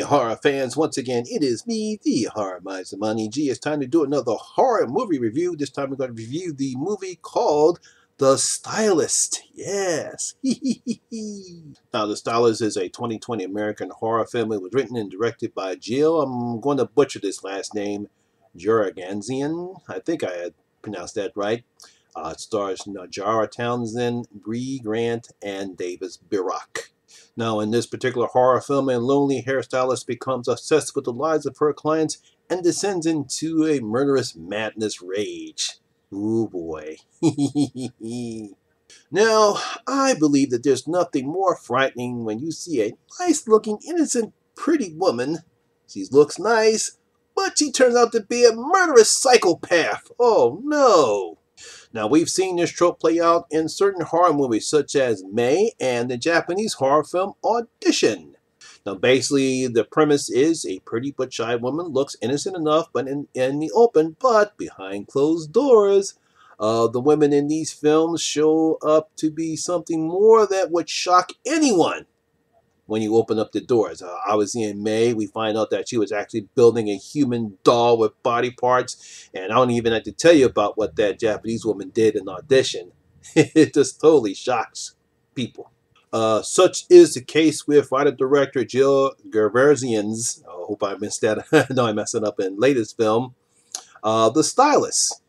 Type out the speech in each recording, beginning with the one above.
horror fans, once again, it is me, the Horror Miser Money G. It's time to do another horror movie review. This time we're going to review the movie called The Stylist. Yes. Now, The Stylist is a 2020 American horror film. It was written and directed by Jill. I'm going to butcher this last name, Juraganzian. I think I had pronounced that right. It stars Najara Townsend, Bree Grant, and Davis Biroc. Now, in this particular horror film, a lonely hairstylist becomes obsessed with the lives of her clients and descends into a murderous madness rage. Ooh boy. Now, I believe that there's nothing more frightening when you see a nice-looking, innocent, pretty woman. She looks nice, but she turns out to be a murderous psychopath. Oh no! Now, we've seen this trope play out in certain horror movies such as May and the Japanese horror film Audition. Now, basically, the premise is a pretty but shy woman looks innocent enough but in the open, but behind closed doors. The women in these films show up to be something more that would shock anyone when you open up the doors. Obviously in May, we find out that she was actually building a human doll with body parts. And I don't even have to tell you about what that Japanese woman did in Audition. It just totally shocks people. Such is the case with writer-director Jill Gerversian's, I hope I missed that. I know I messed it up in latest film, The Stylist.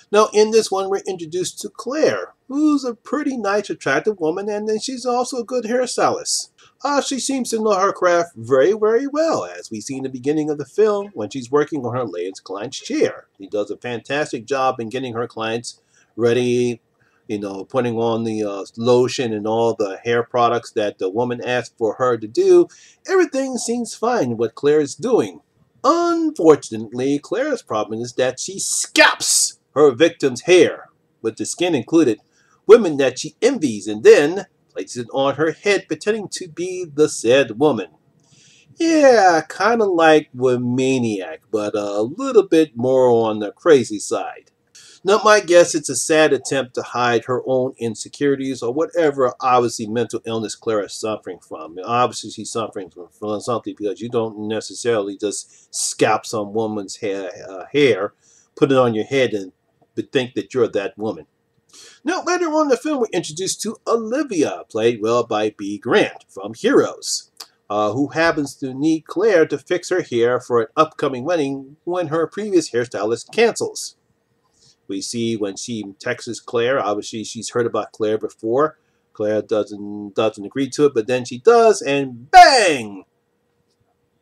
Now, in this one, we're introduced to Claire, who's a pretty nice, attractive woman, and then she's also a good hairstylist. She seems to know her craft very, very well, as we see in the beginning of the film when she's working on her latest client's chair. She does a fantastic job in getting her clients ready, putting on the lotion and all the hair products that the woman asked for her to do. Everything seems fine what Claire is doing. Unfortunately, Claire's problem is that she scalps her victim's hair, with the skin included, women that she envies, and then places it on her head pretending to be the said woman. Yeah, kind of like with Maniac, but a little bit more on the crazy side. Now, my guess it's a sad attempt to hide her own insecurities or whatever, obviously, mental illness Claire is suffering from. Obviously, she's suffering from something because you don't necessarily just scalp some woman's hair, put it on your head, and think that you're that woman. Now, later on in the film, we're introduced to Olivia, played well by Bree Grant from Heroes, who happens to need Claire to fix her hair for an upcoming wedding when her previous hairstylist cancels. We see when she texts Claire, obviously she's heard about Claire before. Claire doesn't agree to it, but then she does, and bang!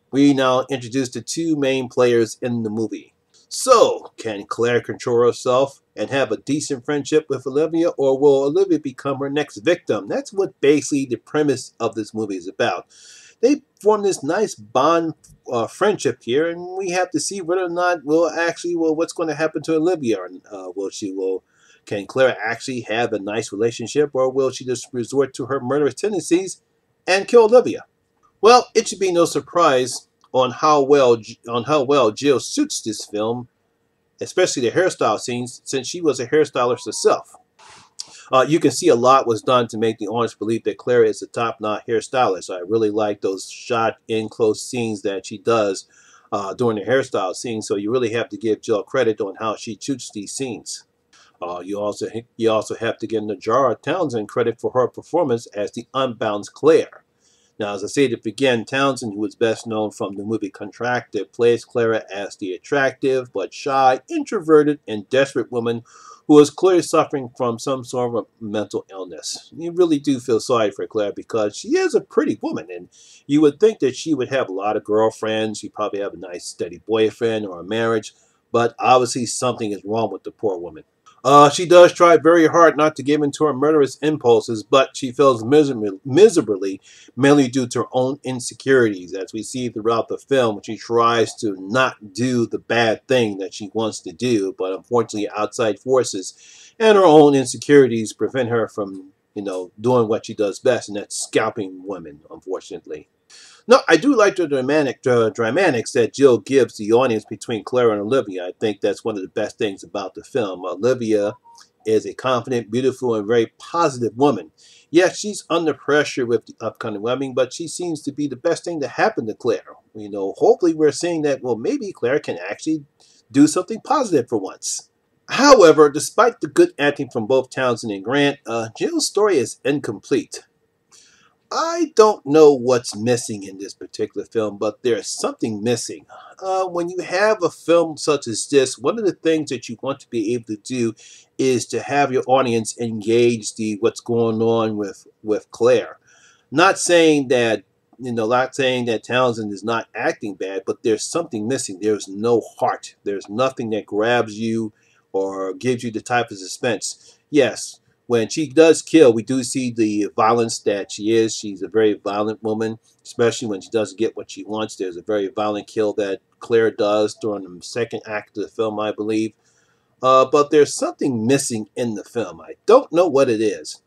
We now introduce the two main players in the movie. So, can Claire control herself and have a decent friendship with Olivia, or will Olivia become her next victim? That's what basically the premise of this movie is about. They form this nice bond friendship here, and we have to see whether or not what's going to happen to Olivia. Can Claire actually have a nice relationship, or will she just resort to her murderous tendencies and kill Olivia? Well, it should be no surprise on how well Jill suits this film, especially the hairstyle scenes, since she was a hairstylist herself. You can see a lot was done to make the audience believe that Claire is a top-notch hairstylist. I really like those shot in close scenes that she does during the hairstyle scenes. So you really have to give Jill credit on how she shoots these scenes. You also have to give Najara Townsend credit for her performance as the unbound Claire. Now, as I said at the beginning, Townsend, who is best known from the movie Contracted, plays Clara as the attractive but shy, introverted, and desperate woman who is clearly suffering from some sort of mental illness. You really do feel sorry for Claire because she is a pretty woman, and you would think that she would have a lot of girlfriends. She'd probably have a nice, steady boyfriend or a marriage, but obviously something is wrong with the poor woman. She does try very hard not to give in to her murderous impulses, but she fails miserably, mainly due to her own insecurities, as we see throughout the film. She tries to not do the bad thing that she wants to do, but unfortunately outside forces and her own insecurities prevent her from, doing what she does best, and that's scalping women, unfortunately. No, I do like the dramatics that Jill gives the audience between Claire and Olivia. I think that's one of the best things about the film. Olivia is a confident, beautiful, and very positive woman. Yes, she's under pressure with the upcoming wedding, but she seems to be the best thing to happen to Claire. hopefully we're seeing that, well, maybe Claire can actually do something positive for once. However, despite the good acting from both Townsend and Grant, Jill's story is incomplete. I don't know what's missing in this particular film, but there's something missing. When you have a film such as this, one of the things that you want to be able to do is to have your audience engage the what's going on with Claire. Not saying that not saying that Townsend is not acting bad, but there's something missing. There's no heart. There's nothing that grabs you or gives you the type of suspense. Yes, when she does kill, we do see the violence that she is. She's a very violent woman, especially when she doesn't get what she wants. There's a very violent kill that Claire does during the second act of the film, I believe. But there's something missing in the film. I don't know what it is.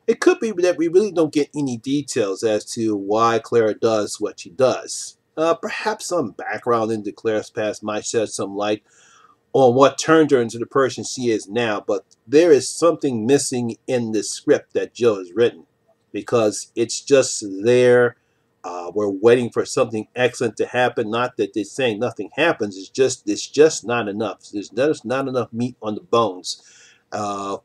It could be that we really don't get any details as to why Clara does what she does. Perhaps some background into Claire's past might shed some light on what turned her into the person she is now, but there is something missing in the script that Jill has written because it's just there. We're waiting for something excellent to happen. Not that they're saying nothing happens. It's just not enough. There's just not enough meat on the bones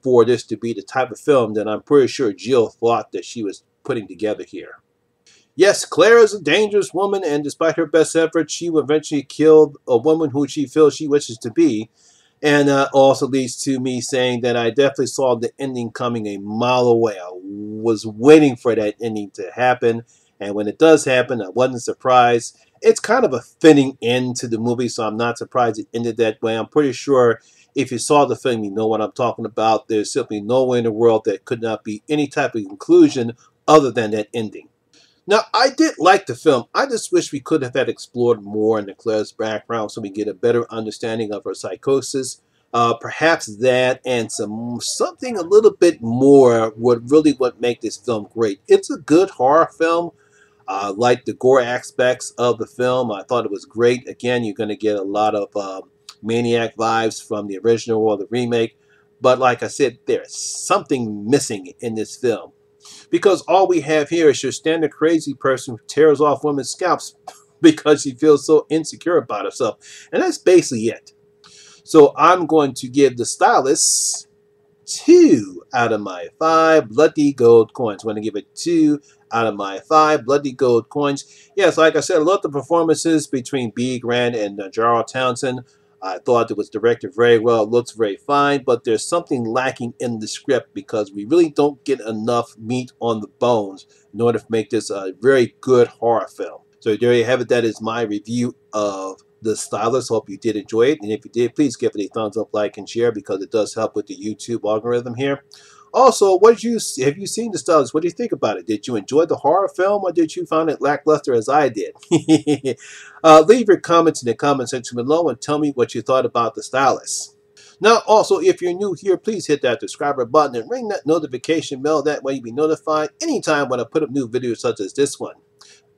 for this to be the type of film that I'm pretty sure Jill thought that she was putting together here. Yes, Claire is a dangerous woman, and despite her best efforts, she will eventually kill a woman who she feels she wishes to be. And also leads to me saying that I definitely saw the ending coming a mile away. I was waiting for that ending to happen. And when it does happen, I wasn't surprised. It's kind of a fitting end to the movie, so I'm not surprised it ended that way. I'm pretty sure if you saw the film, you know what I'm talking about. There's simply no way in the world that could not be any type of conclusion other than that ending. Now, I did like the film. I just wish we could have had explored more into Claire's background so we get a better understanding of her psychosis. Perhaps that and something a little bit more would make this film great. It's a good horror film. I like the gore aspects of the film. I thought it was great. Again, you're going to get a lot of Maniac vibes from the original or the remake. But like I said, there's something missing in this film. Because all we have here is your standard crazy person who tears off women's scalps because she feels so insecure about herself. And that's basically it. So I'm going to give the Stylist 2 out of my 5 bloody gold coins. I'm going to give it 2 out of my 5 bloody gold coins. Yes, like I said, I love the performances between B. Grant and Jarrell Townsend. I thought it was directed very well. It looks very fine, but there's something lacking in the script because we really don't get enough meat on the bones in order to make this a very good horror film. So there you have it. That is my review of The Stylist. Hope you did enjoy it. And if you did, please give it a thumbs up, like, and share because it does help with the YouTube algorithm here. Also, have you seen The Stylist? What do you think about it? Did you enjoy the horror film or did you find it lackluster as I did? Leave your comments in the comment section below and tell me what you thought about The Stylist. Now, also, if you're new here, please hit that subscriber button and ring that notification bell. That way you'll be notified anytime when I put up new videos such as this one.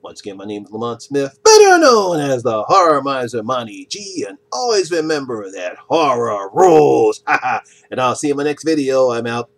Once again, my name is Lamont Smith, better known as the Horror Miser Monty G, and always remember that horror rules. And I'll see you in my next video. I'm out.